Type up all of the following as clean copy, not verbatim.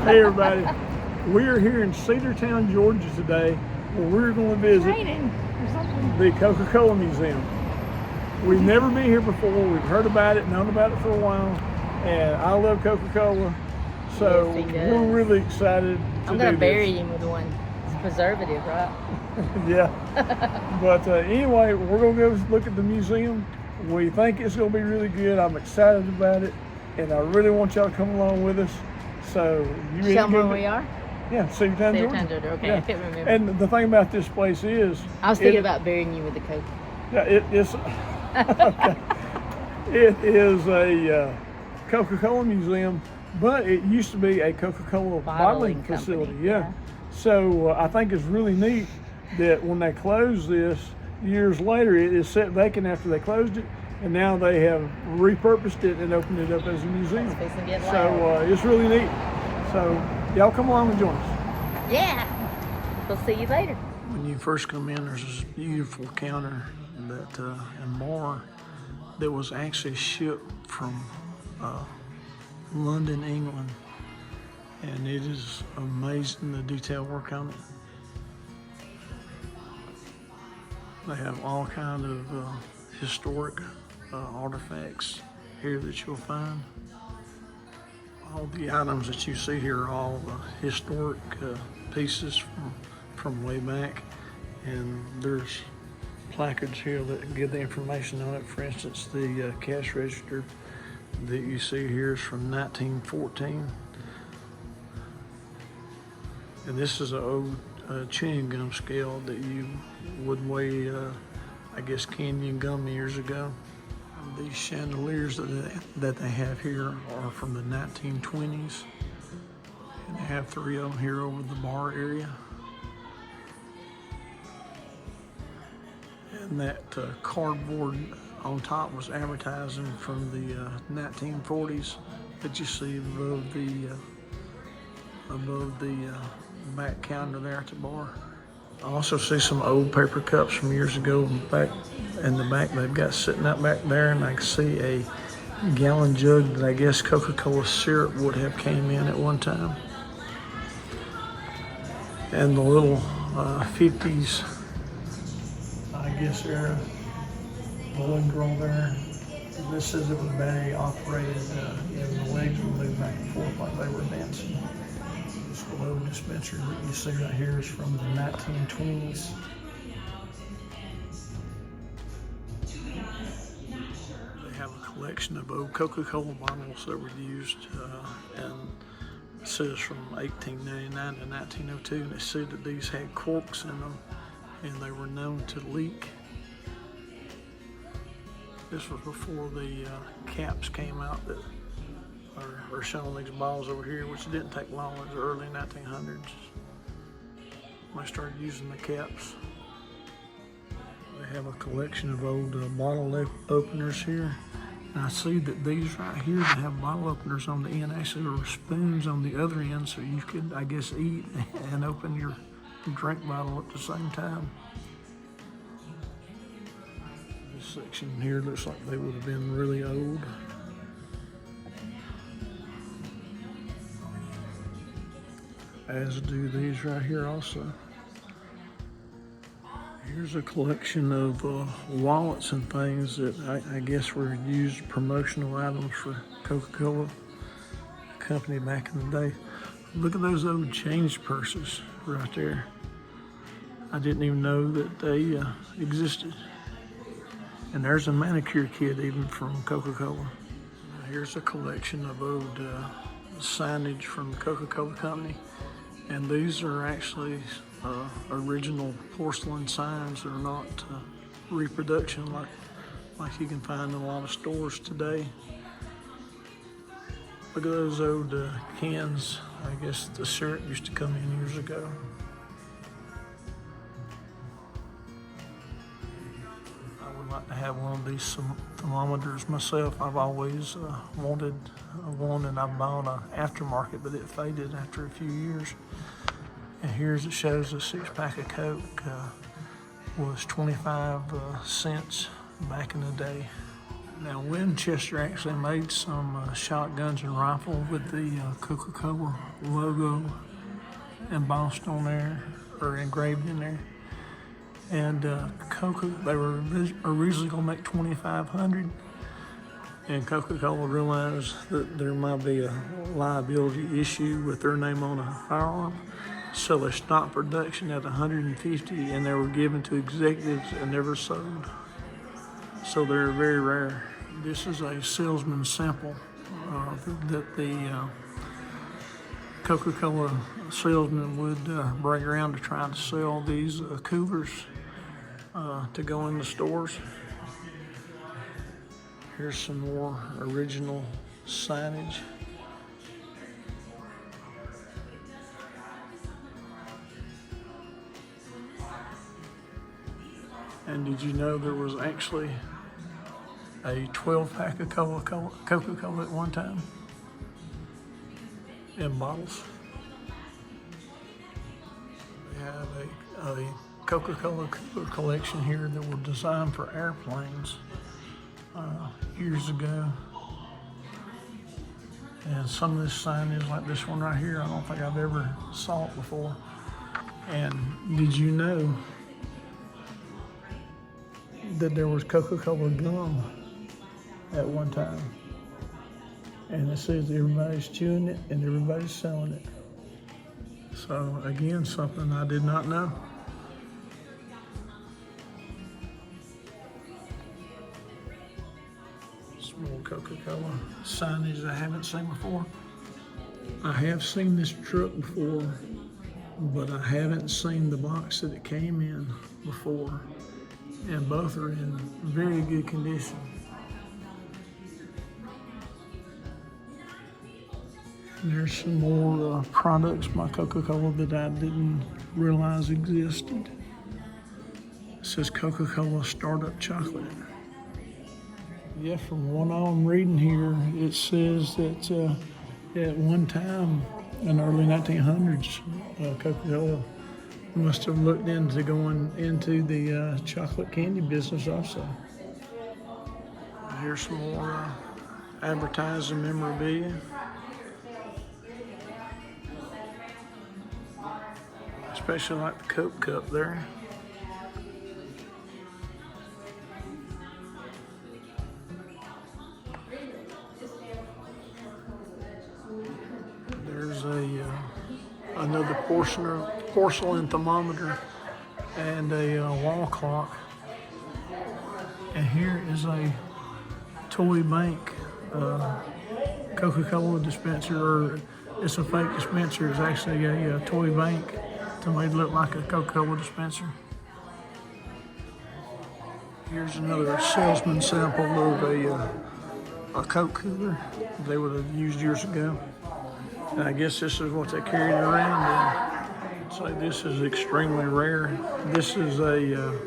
Hey everybody, we are here in Cedartown, Georgia today, where we're going to visit the Coca Cola Museum. We've never been here before. We've heard about it, known about it for a while, and I love Coca Cola, so Yes, we're really excited to I'm gonna do bury this. him with one. It's preservative, right? Yeah. But anyway, we're going to go look at the museum. We think it's going to be really good. I'm excited about it, and I really want y'all to come along with us. So you Tell them where we are. Yeah, Cedartown, Cedartown, Georgia. Georgia. Okay, Yeah. I couldn't remember. And the thing about this place is, I was thinking about burying you with the Coke. yeah, it's okay. It is a Coca Cola museum, but it used to be a Coca Cola bottling facility. company, Yeah. So I think it's really neat that when they closed this years later, it is set vacant after they closed it, and now they have repurposed it and opened it up as a museum. It's fixing to get loud. So it's really neat. So y'all come along and join us. Yeah. We'll see you later. When you first come in, there's this beautiful counter that and bar that was actually shipped from London, England, and it is amazing the detail work on it. They have all kind of historic artifacts here that you'll find. All the items that you see here are all historic pieces from way back, and there's placards here that give the information on it. For instance, the cash register that you see here is from 1914, and this is an old chewing gum scale that you would weigh, I guess, candy and gum years ago. These chandeliers that they have here are from the 1920s, and they have 3 of them here over the bar area. And that cardboard on top was advertising from the 1940s that you see above the back counter there at the bar. I also see some old paper cups from years ago back in the back. They've got sitting out back there, and I can see a gallon jug that I guess Coca-Cola syrup would have came in at one time. And the little 50s, I guess, era balloon girl there. This says it was battery operated, and the legs would move back and forth like they were dancing. This glow dispenser that you see right here is from the 1920s. They have a collection of old Coca-Cola bottles that were used, and it says from 1899 to 1902, and it said that these had corks in them, and they were known to leak. This was before the caps came out that are showing these bottles over here, which didn't take long. It was the early 1900s. They started using the caps. They have a collection of old bottle openers here. And I see that these right here that have bottle openers on the end, actually there were spoons on the other end, so you could, I guess, eat and open your drink bottle at the same time. This section here looks like they would have been really old. As do these right here also. Here's a collection of wallets and things that I guess were used promotional items for Coca-Cola company back in the day. Look at those old change purses right there. I didn't even know that they existed. And there's a manicure kit even from Coca-Cola. Here's a collection of old signage from the Coca-Cola company. And these are actually original porcelain signs. They're not reproduction like you can find in a lot of stores today. Look at those old cans. I guess the syrup used to come in years ago. I would like to have one of these thermometers myself. I've always wanted one, and I bought an aftermarket, but it faded after a few years. And here's it shows a 6-pack of Coke was 25 cents back in the day. Now, Winchester actually made some shotguns and rifles with the Coca Cola logo embossed on there or engraved in there. And they were originally going to make 2,500. And Coca-Cola realized that there might be a liability issue with their name on a firearm. So they stopped production at 150 and they were given to executives and never sold. So they're very rare. This is a salesman sample that the Coca-Cola salesman would bring around to try to sell these coolers to go in the stores. Here's some more original signage. And did you know there was actually a 12-pack of Coca-Cola at one time in bottles? We have a Coca-Cola cooler collection here that were designed for airplanes years ago. And some of this signage, like this one right here, I don't think I've ever saw it before. And did you know that there was Coca-Cola gum at one time? And it says everybody's chewing it and everybody's selling it. So again, something I did not know. Some more Coca-Cola signage I haven't seen before. I have seen this truck before, but I haven't seen the box that it came in before. And both are in very good condition. And there's some more products by Coca-Cola that I didn't realize existed. It says Coca-Cola Startup Chocolate. Yeah, from what I'm reading here, it says that at one time in the early 1900s, Coca-Cola must have looked into going into the chocolate candy business also. Here's some more advertising memorabilia. Especially like the Coke cup there. There's another porcelain thermometer and a wall clock. And here is a toy bank Coca-Cola dispenser, or it's a fake dispenser. It's actually a toy bank to make it look like a Coca-Cola dispenser. Here's another salesman sample of a Coke cooler they would have used years ago. And I guess this is what they carried around. And so this is extremely rare. This is a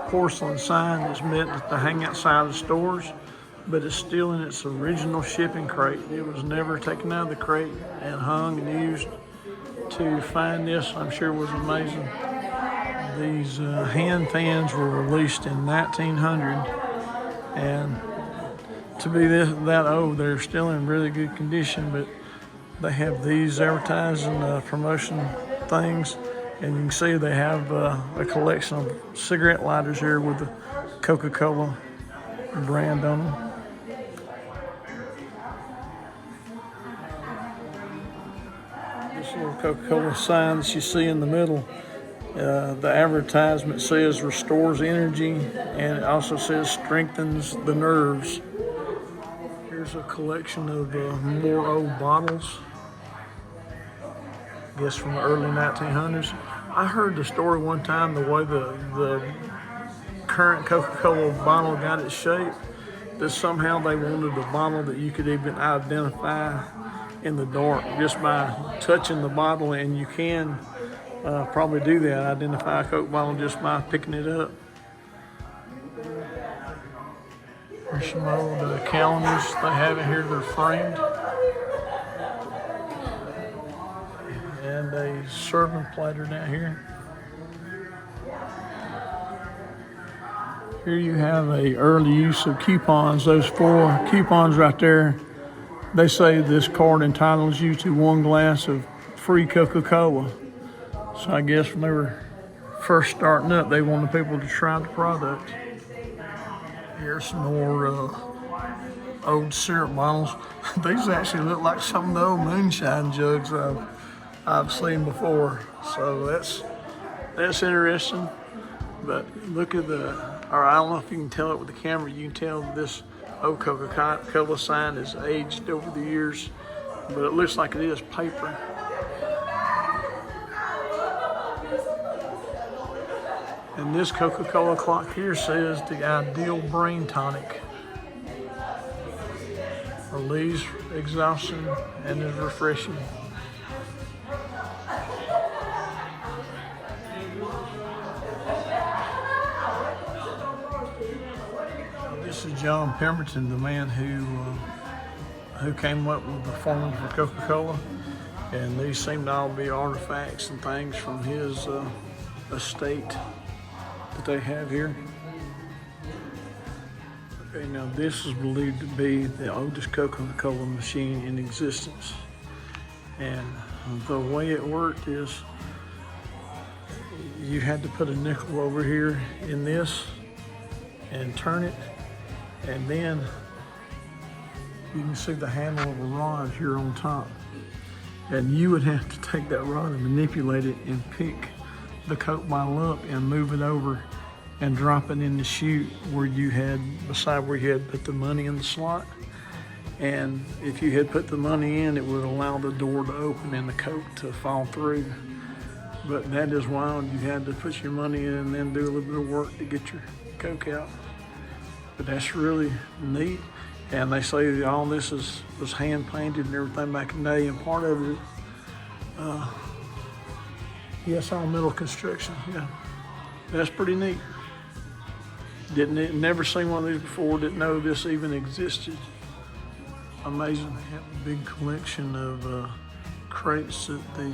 porcelain sign that's meant to hang outside of stores, but it's still in its original shipping crate. It was never taken out of the crate and hung and used. To find this, I'm sure, was amazing. These hand fans were released in 1900, and to be that old, they're still in really good condition, but they have these advertising promotion things, and you can see they have a collection of cigarette lighters here with the Coca-Cola brand on them. This little Coca-Cola sign that you see in the middle, the advertisement says restores energy, and it also says strengthens the nerves. Here's a collection of more old bottles, I guess from the early 1900s. I heard the story one time, the way the current Coca-Cola bottle got its shape, that somehow they wanted a bottle that you could even identify in the dark just by touching the bottle, and you can probably do that, identify a Coke bottle just by picking it up. There's some old calendars they have in here, they're framed. And a serving platter down here. Here you have a early use of coupons. Those 4 coupons right there, they say this card entitles you to 1 glass of free Coca-Cola. So I guess when they were first starting up, they wanted people to try the product. Here's some more old syrup bottles. These actually look like some of the old moonshine jugs I've seen before. So that's interesting. But look at or I don't know if you can tell it with the camera, you can tell this old Coca-Cola sign is aged over the years, but it looks like it is paper. And this Coca-Cola clock here says the ideal brain tonic. Relieves exhaustion and is refreshing. This is John Pemberton, the man who came up with the formula for Coca-Cola, and these seem to all be artifacts and things from his estate that they have here. Okay, now this is believed to be the oldest Coca-Cola machine in existence, and the way it worked is you had to put a nickel over here in this and turn it, and then you can see the handle of a rod here on top, and you would have to take that rod and manipulate it and pick the Coke bottle up and move it over and drop it in the chute where you had, beside where you had put the money in the slot. And if you had put the money in, it would allow the door to open and the Coke to fall through. But that is wild. You had to put your money in and then do a little bit of work to get your Coke out. But that's really neat. And they say that all this was hand painted and everything back in the day, and part of it, yes, all metal construction, yeah. That's pretty neat. Never seen one of these before, didn't know this even existed. Amazing. They have a big collection of crates that the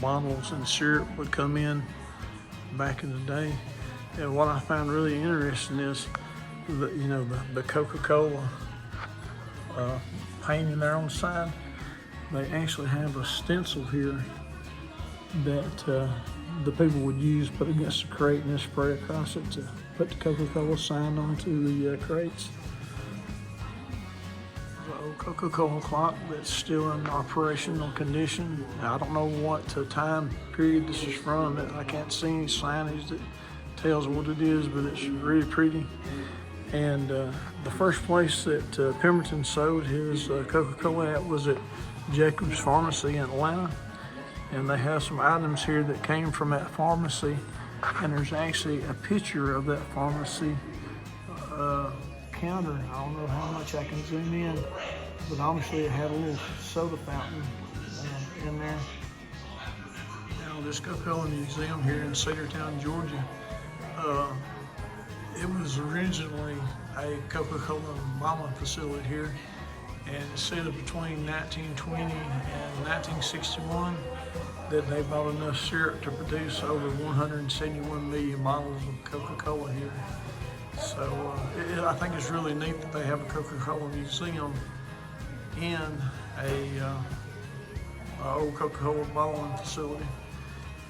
bottles and syrup would come in back in the day. And what I found really interesting is the Coca-Cola painting there on the side. They actually have a stencil here that the people would use, put against the crate and then spray across it to put the Coca-Cola sign onto the crates. The old Coca-Cola clock that's still in operational condition. I don't know what time period this is from. I can't see any signage that tells what it is, but it's really pretty. And the first place that Pemberton sold his Coca-Cola at was at Jacob's Pharmacy in Atlanta. And they have some items here that came from that pharmacy. And there's actually a picture of that pharmacy counter. I don't know how much I can zoom in, but obviously it had a little soda fountain in there. Now this Coca Cola Museum here in Cedartown, Georgia, it was originally a Coca Cola bottling facility here, and it said between 1920 and 1961 that they bought enough syrup to produce over 171 million bottles of Coca-Cola here. So I think it's really neat that they have a Coca-Cola museum in a old Coca-Cola bottling facility.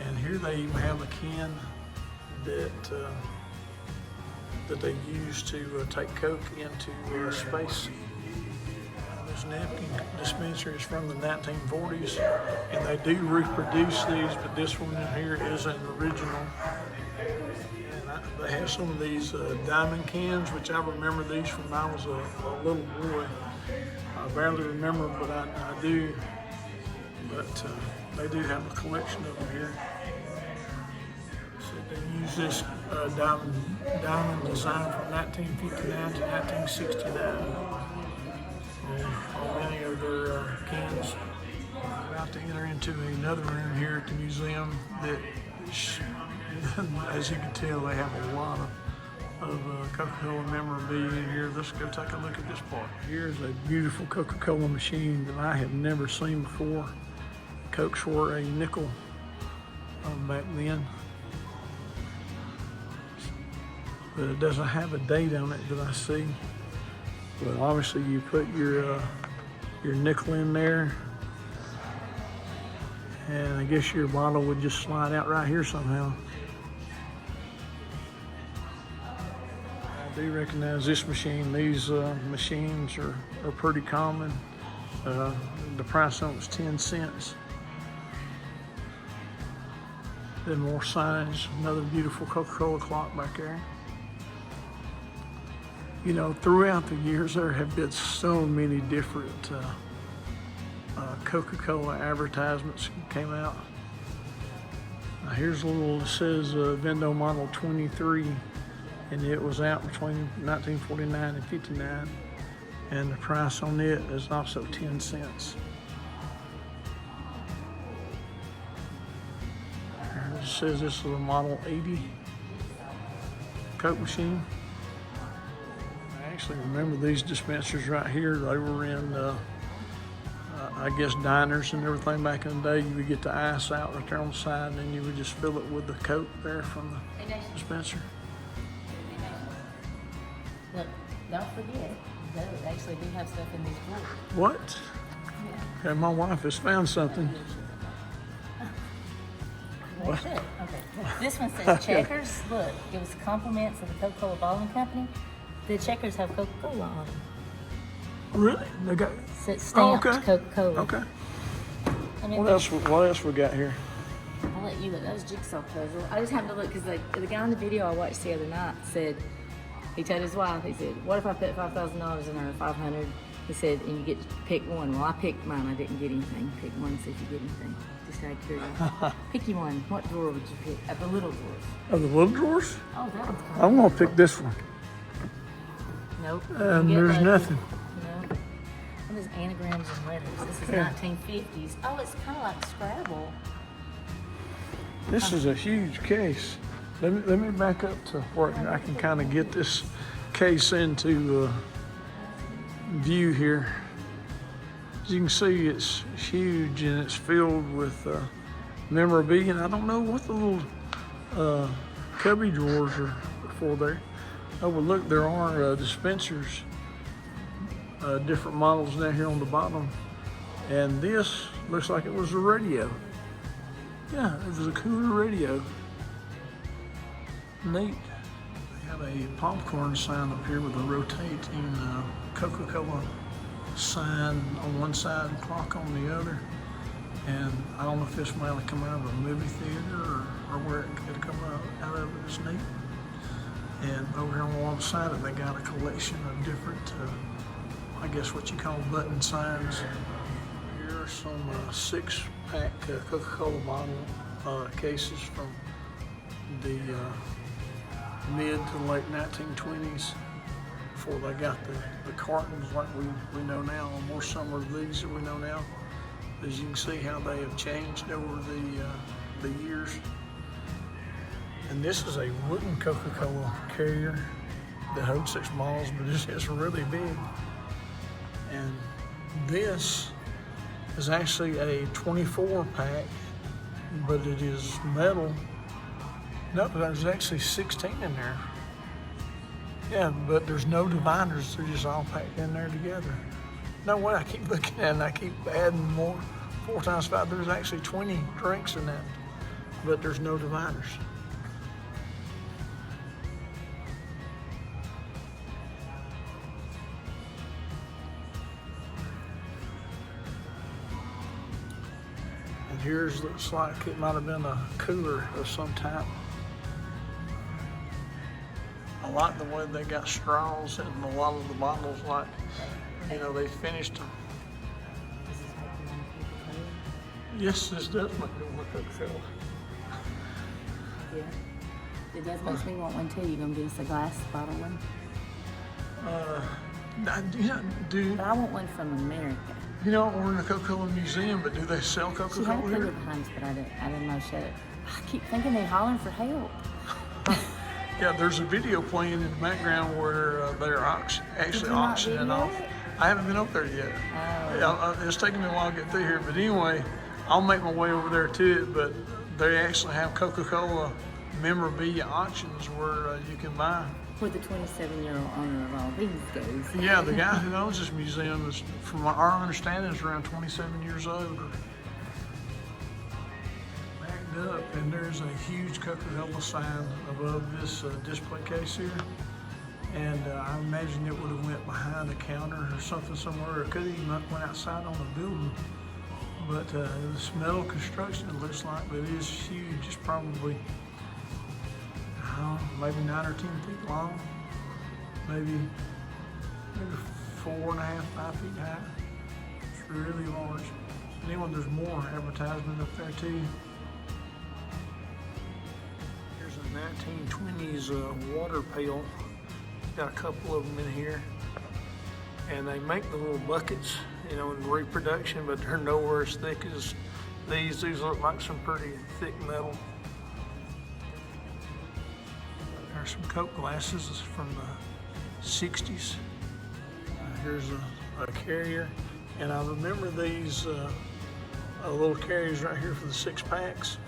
And here they even have a can that they use to take Coke into space. This napkin dispenser is from the 1940s, and they do reproduce these, but this one in here is an original. And they have some of these diamond cans, which I remember these from when I was a little boy. I barely remember, but I do. But they do have a collection of them here. So they use this diamond design from 1959 to 1969. On many of their cans. We're about to enter into another room here at the museum that, as you can tell, they have a lot of Coca-Cola memorabilia in here. Let's go take a look at this part. Here's a beautiful Coca-Cola machine that I have never seen before. Cokes were a nickel back then. but it doesn't have a date on it that I see. But obviously you put your nickel in there, and I guess your bottle would just slide out right here somehow. I do recognize this machine. These machines are pretty common. The price on it was 10 cents. Then more signage, another beautiful Coca-Cola clock back there. You know, throughout the years, there have been so many different Coca-Cola advertisements came out. Now here's a little, it says Vendo Model 23, and it was out between 1949 and 59. And the price on it is also 10 cents. It says this is a Model 80 Coke machine. I actually remember these dispensers right here. They were in, I guess, diners and everything back in the day. You would get the ice out right there on the side, and then you would just fill it with the Coke there from the dispenser. Look, don't forget, they actually do have stuff in these drawers. What? Yeah. Okay, my wife has found something. That's it. Okay. This one says Checkers. Look, it was compliments of the Coca Cola Bottling Company. The Checkers have Coca Cola on them. Really? They got Stamped Coca Cola. Okay. I mean, What else we got here? I'll let you look. That was Jigsaw Puzzle. I just happened to look because the guy on the video I watched the other night said, he told his wife, he said, what if I put $5,000 in her, 500? He said, and you get to pick one. Well, I picked mine. I didn't get anything. Pick one, see if you get anything. Just out of curiosity. Pick you one. What drawer would you pick? Of the little drawers. Of the little drawers? Oh, that one's I'm gonna pick this one. Nope. And there's nothing. No. Well, there's anagrams and letters. This is 1950s. Oh, it's kind of like Scrabble. This is a huge case. Let me back up to where I can kind of get this case into view here. As you can see, it's huge and it's filled with memorabilia. And I don't know what the little cubby drawers are for there. Oh, but look, there are dispensers, different models down here on the bottom. And this looks like it was a radio. Yeah, it was a cooler radio. Neat. They have a popcorn sign up here with a rotating Coca-Cola sign on one side and clock on the other. And I don't know if this might have come out of a movie theater or where it could come out of it. It's neat. And over here on one side of it, they got a collection of different, I guess what you call button signs. Here are some 6-pack Coca-Cola bottle cases from the mid to late 1920s, before they got the cartons like we know now, or more some of these that we know now. As you can see how they have changed over the years. And this is a wooden Coca-Cola carrier that holds 6 bottles, but it's really big. And this is actually a 24-pack, but it is metal. No, there's actually 16 in there. Yeah, but there's no dividers. They're just all packed in there together. No way, I keep looking at it and I keep adding more. 4 times 5, there's actually 20 drinks in that, but there's no dividers. And here's, looks like it might have been a cooler of some type. I like the way they got straws in a lot of the bottles, like, you know, they finished them. Yes, this does make me want Coca-Cola. Yeah. It does make me want one too. You gonna give us a glass bottle one? Do But I want one from America. you know, we're in the Coca Cola Museum, but do they sell She Coca had a Cola cooler here? behind us, but I didn't know shut it. I keep thinking they're hollering for help. Yeah, there's a video playing in the background where they're actually you not auctioning video off. it? I haven't been up there yet. Oh. Yeah, it's taking me a while to get through here, but anyway, I'll make my way over there to it. But they actually have Coca-Cola memorabilia auctions where you can buy. Where the 27-year-old owner of all these goes. Yeah, the guy who owns this museum is, from our understanding, is around 27 years old. Backed up, and there's a huge Coca Cola sign above this display case here. And I imagine it would have went behind the counter or something somewhere. It could have even went outside on the building. But this metal construction, it looks like, but it is huge. It's probably, I don't know, maybe 9 or 10 feet long. Maybe 4.5, 5 feet high. It's really large. Anyway, there's more advertisement up there too. Here's a 1920s water pail. Got a couple of them in here. And they make the little buckets, you know, in reproduction, but they're nowhere as thick as these. These look like some pretty thick metal. There's some Coke glasses from the 60s. Here's a carrier. And I remember these little carriers right here for the 6-packs.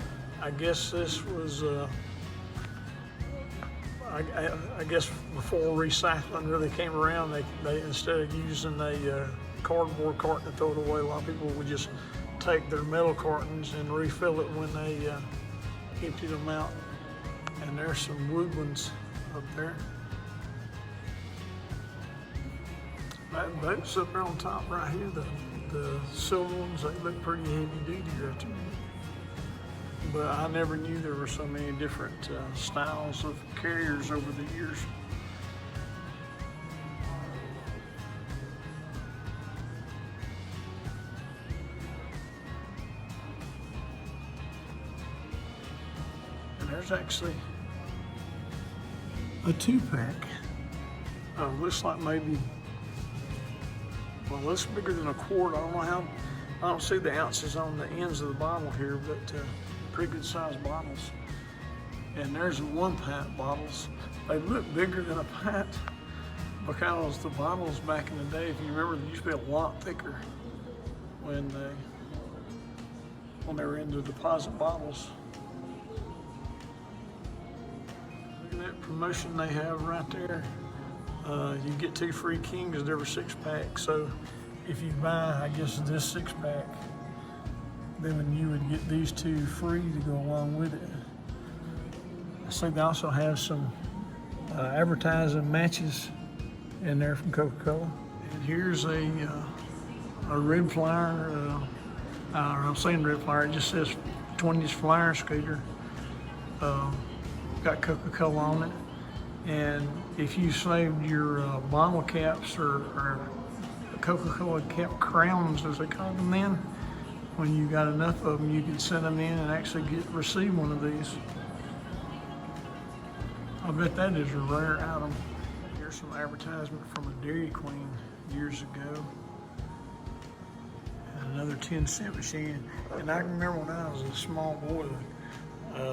I guess this was, I guess before recycling really came around, they instead of using a cardboard carton to throw it away, a lot of people would just take their metal cartons and refill it when they emptied them out. And there's some wood ones up there. That boat's up there on top right here, the silver ones, they look pretty heavy duty right there. But I never knew there were so many different styles of carriers over the years. And there's actually a 2-pack. Looks like maybe, well, it looks bigger than a quart. I don't know how, I don't see the ounces on the ends of the bottle here, but pretty good sized bottles. And there's the 1-pint bottles. They look bigger than a pint because the bottles back in the day, if you remember, they used to be a lot thicker when they were in the deposit bottles. Look at that promotion they have right there. You get 2 free Kings at every 6-pack. So if you buy, I guess, this 6-pack, then you would get these 2 free to go along with it. I see they also have some advertising matches in there from Coca Cola. And here's a red flyer, I'm saying red flyer, it just says 20s flyer scooter. Got Coca Cola on it. And if you saved your bottle caps or Coca Cola cap crowns, as they call them then, when you got enough of them, you could send them in and actually receive one of these. I bet that is a rare item. Here's some advertisement from a Dairy Queen years ago. And another 10-cent machine. And I remember when I was a small boy,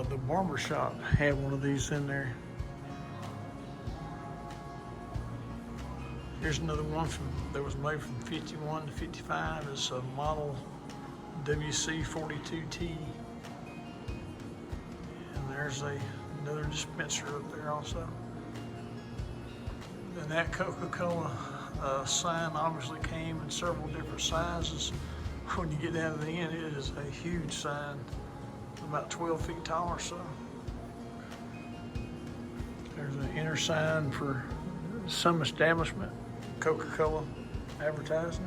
the barber shop had one of these in there. Here's another one that was made from 51 to 55. It's a model WC42T. And there's another dispenser up there also. And that Coca-Cola sign obviously came in several different sizes. When you get down to the end, it is a huge sign, about 12 feet tall or so. There's an inner sign for some establishment, Coca-Cola advertising.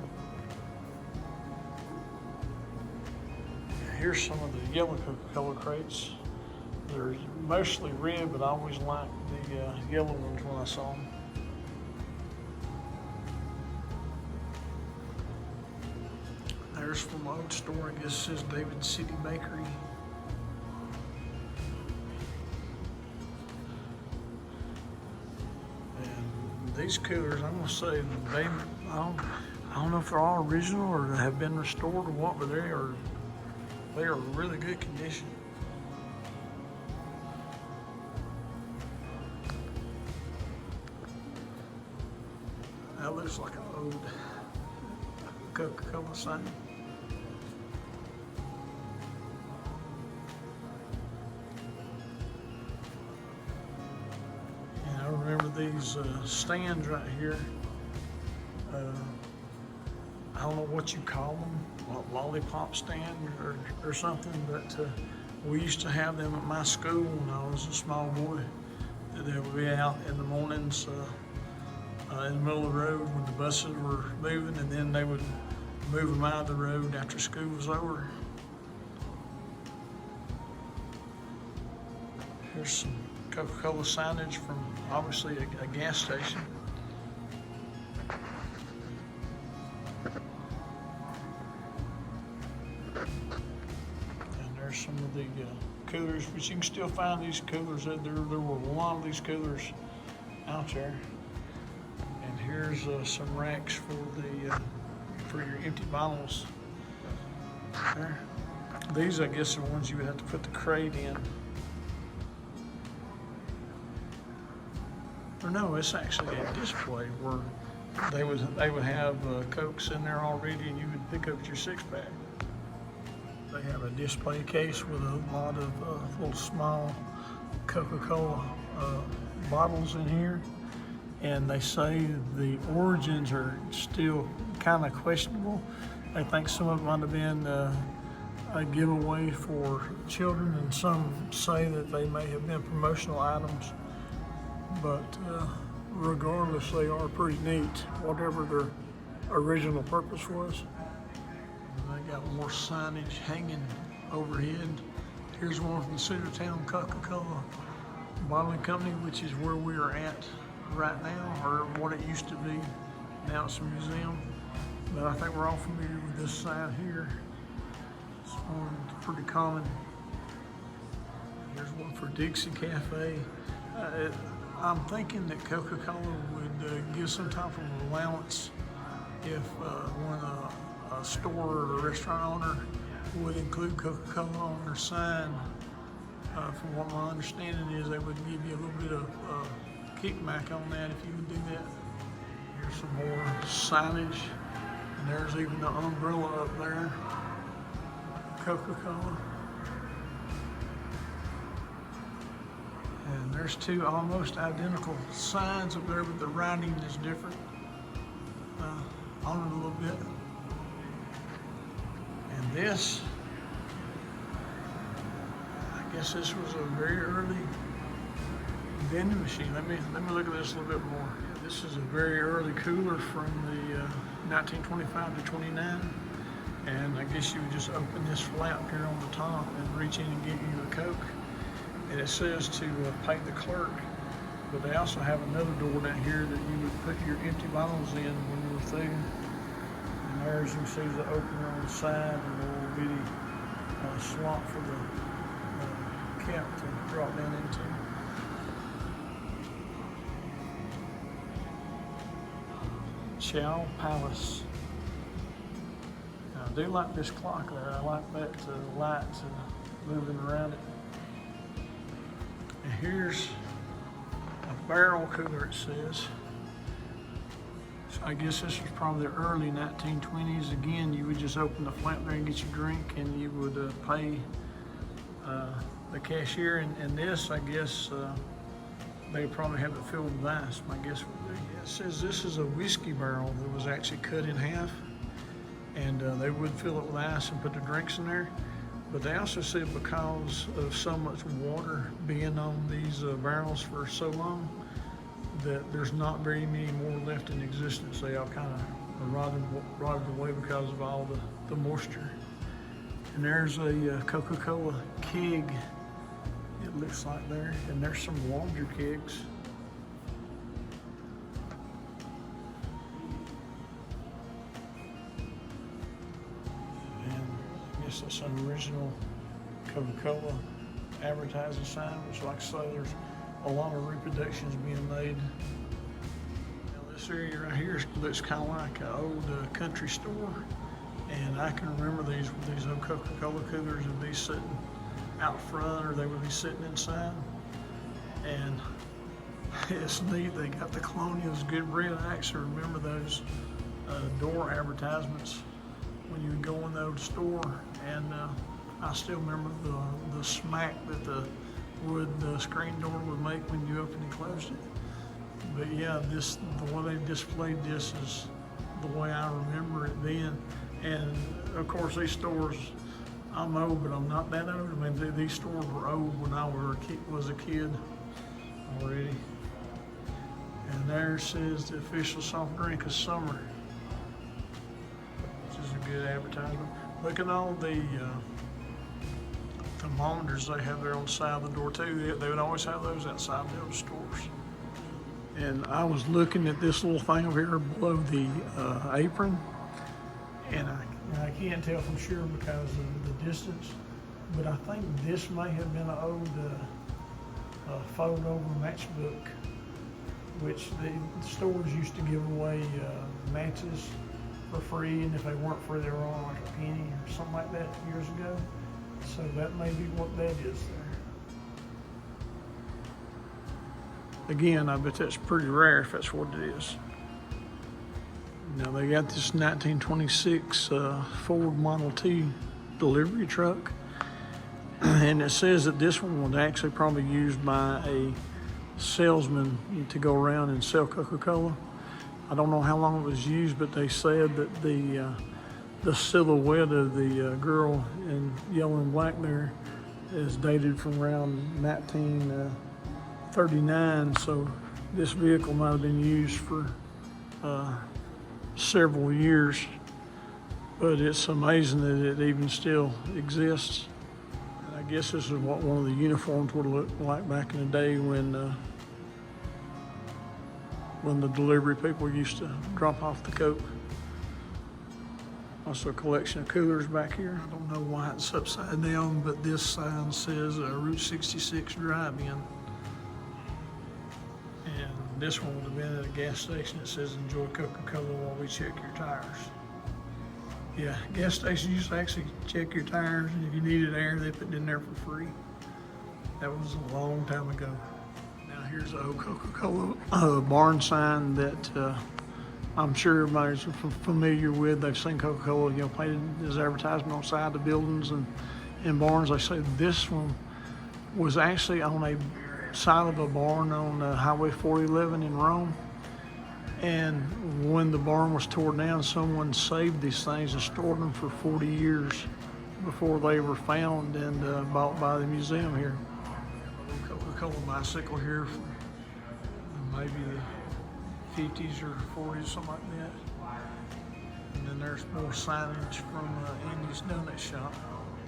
Here's some of the yellow Coca-Cola crates. They're mostly red, but I always liked the yellow ones when I saw them. There's from my old store, I guess it says David City Bakery. And these coolers, I'm gonna say, I don't know if they're all original or have been restored or what, but they are in really good condition. That looks like an old Coca-Cola sign. these stands right here. I don't know what you call them, a lollipop stand or something, but we used to have them at my school when I was a small boy. They would be out in the mornings in the middle of the road when the buses were moving, and then they would move them out of the road after school was over. Here's some Coca Cola signage from obviously a gas station. And there's some of the coolers, but you can still find these coolers. There were a lot of these coolers out there. And here's some racks for your empty bottles. There. These, I guess, are ones you would have to put the crate in. Or no, it's actually a display where they would have Cokes in there already, and you would pick up your 6-pack. They have a display case with a lot of little small Coca-Cola bottles in here, and they say the origins are still kind of questionable. They think some of it might have been a giveaway for children, and some say that they may have been promotional items. But regardless, they are pretty neat, whatever their original purpose was. And they got more signage hanging overhead. Here's one from the Cedartown Coca Cola Bottling Company, which is where we are at right now, or what it used to be. Now it's a museum. But I think we're all familiar with this sign here. This one's pretty common. Here's one for Dixie Cafe. I'm thinking that Coca Cola would give some type of allowance if when a store or a restaurant owner would include Coca Cola on their sign. From what my understanding is, they would give you a little bit of kickback on that if you would do that. Here's some more signage, and there's even the umbrella up there, Coca Cola. And there's two almost identical signs up there, but the writing is different on it a little bit. And this, I guess this was a very early vending machine. Let me look at this a little bit more. This is a very early cooler from the 1925 to 29. And I guess you would just open this flap here on the top and reach in and get you a Coke. And it says to pay the clerk, but they also have another door down here that you would put your empty bottles in when you were through. And there, as you can see, is the opener on the side and a little bitty slot for the cap to drop down into. Chow Palace. Now, I do like this clock there. I like that light moving around it. And here's a barrel cooler, it says. So I guess this was probably the early 1920s. Again, you would just open the flap there and get your drink, and you would pay the cashier. And this, I guess, they would probably have it filled with ice, my guess would be. It says this is a whiskey barrel that was actually cut in half, and they would fill it with ice and put the drinks in there. But they also said because of so much water being on these barrels for so long, that there's not very many more left in existence. They all kind of rotted away because of all the moisture. And there's a Coca-Cola keg, it looks like there. And there's some larger kegs. That's an original Coca-Cola advertising sign, which, like I say, there's a lot of reproductions being made. Now, this area right here looks kind of like an old country store, and I can remember these old Coca-Cola coolers would be sitting out front, or they would be sitting inside. And it's neat. They got the Colonial's Good Bread. I actually remember those door advertisements when you would go in the old store, and I still remember the smack that the wood screen door would make when you opened and closed it. But yeah, the way they displayed this is the way I remember it then. And of course, these stores, I'm old, but I'm not that old. I mean, these stores were old when I was a kid already. And there says the official soft drink of summer, which is a good advertisement. Look at all the thermometers they have there on the side of the door too. They would always have those outside the other stores. And I was looking at this little thing over here below the apron, and I can't tell for sure because of the distance, but I think this may have been an old fold-over matchbook, which the stores used to give away matches for free, and if they weren't free, they were on like a penny or something like that years ago. So that may be what that is there. Again, I bet that's pretty rare if that's what it is. Now they got this 1926 Ford Model T delivery truck, and it says that this one was actually probably used by a salesman to go around and sell Coca-Cola. I don't know how long it was used, but they said that the silhouette of the girl in yellow and black there is dated from around 1939, so this vehicle might have been used for several years, but it's amazing that it even still exists. And I guess this is what one of the uniforms would look like back in the day when the delivery people used to drop off the Coke. Also a collection of coolers back here. I don't know why it's upside down, but this sign says Route 66 Drive-In. And this one would have been at a gas station that says enjoy Coca-Cola while we check your tires. Yeah, gas stations used to actually check your tires, and if you needed air, they put it in there for free. That was a long time ago. Now here's an old Coca-Cola barn sign that I'm sure everybody's familiar with. They've seen Coca-Cola, painted as advertisement on the side of buildings and barns. They say this one was actually on a side of a barn on Highway 411 in Rome. And when the barn was torn down, someone saved these things and stored them for 40 years before they were found and bought by the museum here. A Coca-Cola bicycle here from maybe the 50s or 40s, something like that. And then there's more signage from Andy's Donut Shop.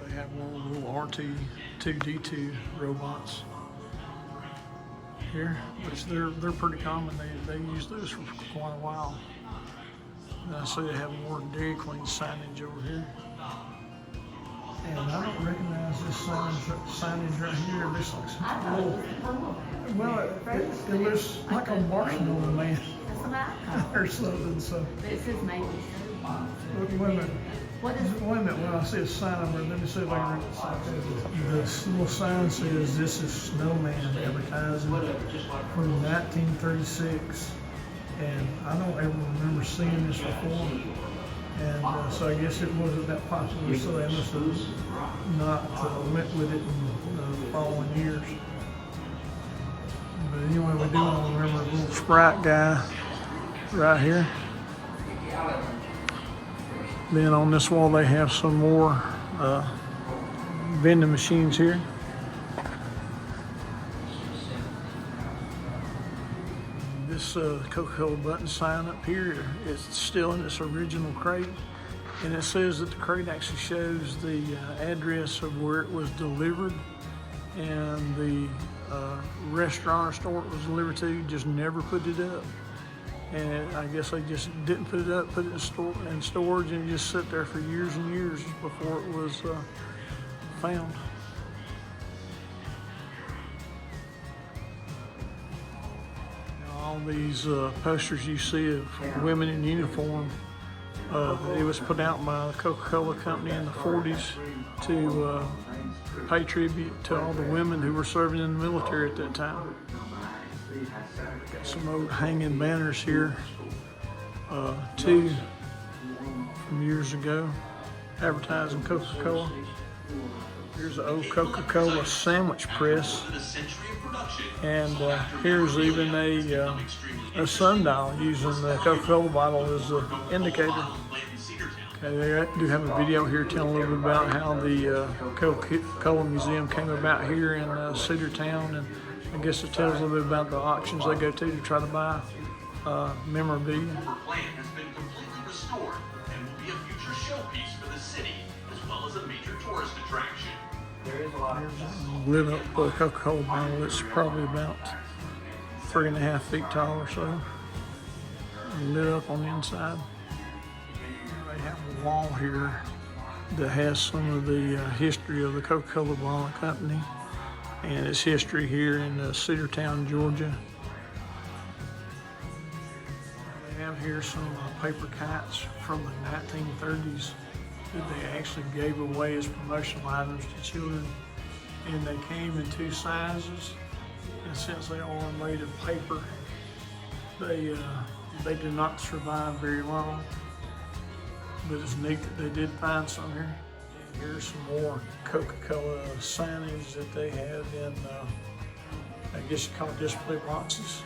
They have one of the little R2-D2 robots here, which they're pretty common. They use those for quite a while. And I see they have more Dairy Queen signage over here. And I don't recognize this signage right here. It looks like some little, well, it looks like a marshmallow man or something. So. But it says maybe. Wait a minute. Wait a minute, when I see a sign over there, let me see if I can read the sign. This little sign says this is Snowman advertising from 1936. And I don't ever remember seeing this before. And so I guess it wasn't that popular, so they must have not went with it in the following years. But anyway, we do want to remember the little Sprite guy right here. Then on this wall they have some more vending machines here. This Coca-Cola button sign up here is still in its original crate, and it says that the crate actually shows the address of where it was delivered, and the restaurant or store it was delivered to just never put it up. And I guess they just didn't put it up, put it in storage, and it just sat there for years and years before it was found. Now, all these posters you see of women in uniform, it was put out by the Coca-Cola company in the 40s to pay tribute to all the women who were serving in the military at that time. Got some old hanging banners here, too, from years ago, advertising Coca-Cola. Here's the old Coca Cola sandwich press. And here's even a sundial using the Coca Cola bottle as an indicator. Okay, they do have a video here telling a little bit about how the Coca Cola Museum came about here in Cedartown, and I guess it tells a little bit about the auctions they go to try to buy memorabilia. Plant has been completely restored and will be a future showpiece for the city, as well as a major tourist attraction. Here's a lit up Coca Cola bottle. It's probably about 3.5 feet tall or so. Lit up on the inside. They have a wall here that has some of the history of the Coca Cola Bottling Company and its history here in Cedartown, Georgia. They have here some paper kites from the 1930s that they actually gave away as promotional items to children, and they came in 2 sizes, and since they are made of paper, they did not survive very long, but it's neat that they did find some here. And here's some more Coca-Cola signage that they have in, I guess you call it display boxes.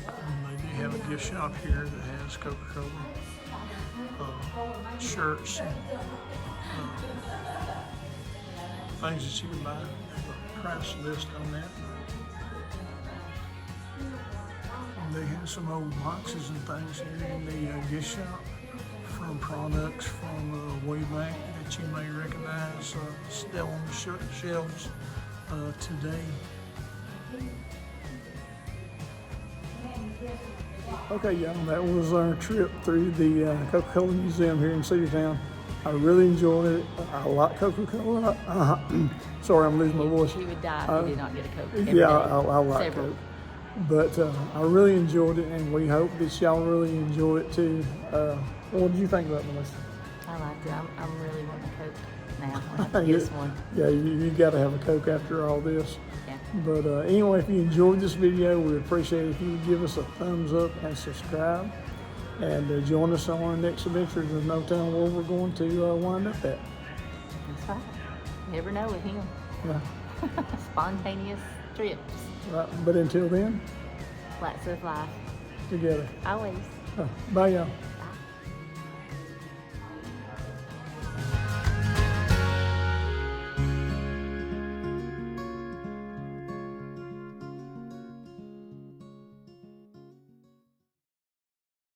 They have a gift shop here that has Coca-Cola shirts and things that you can buy. There's a price list on that. And they have some old boxes and things here in the gift shop from products from way back that you may recognize still on the shelves today. Okay, y'all, that was our trip through the Coca Cola Museum here in Cedartown. I really enjoyed it. I like Coca Cola. Sorry, I'm losing my voice. You would die if you did not get a Coke every Yeah, day. I like Several. Coke. But I really enjoyed it, and we hope that y'all really enjoy it too. What did you think about it, Melissa? I liked it. I'm really wanting a Coke now. I have to get us one. Yeah, you got to have a Coke after all this. Yeah. But anyway, if you enjoyed this video, we'd appreciate it if you would give us a thumbs up and subscribe. And join us on our next adventure in no telling where we're going to wind up at. That's right. You never know with him. Yeah. Spontaneous trips. Right. But until then, Lots of life. together. Always. Bye, y'all.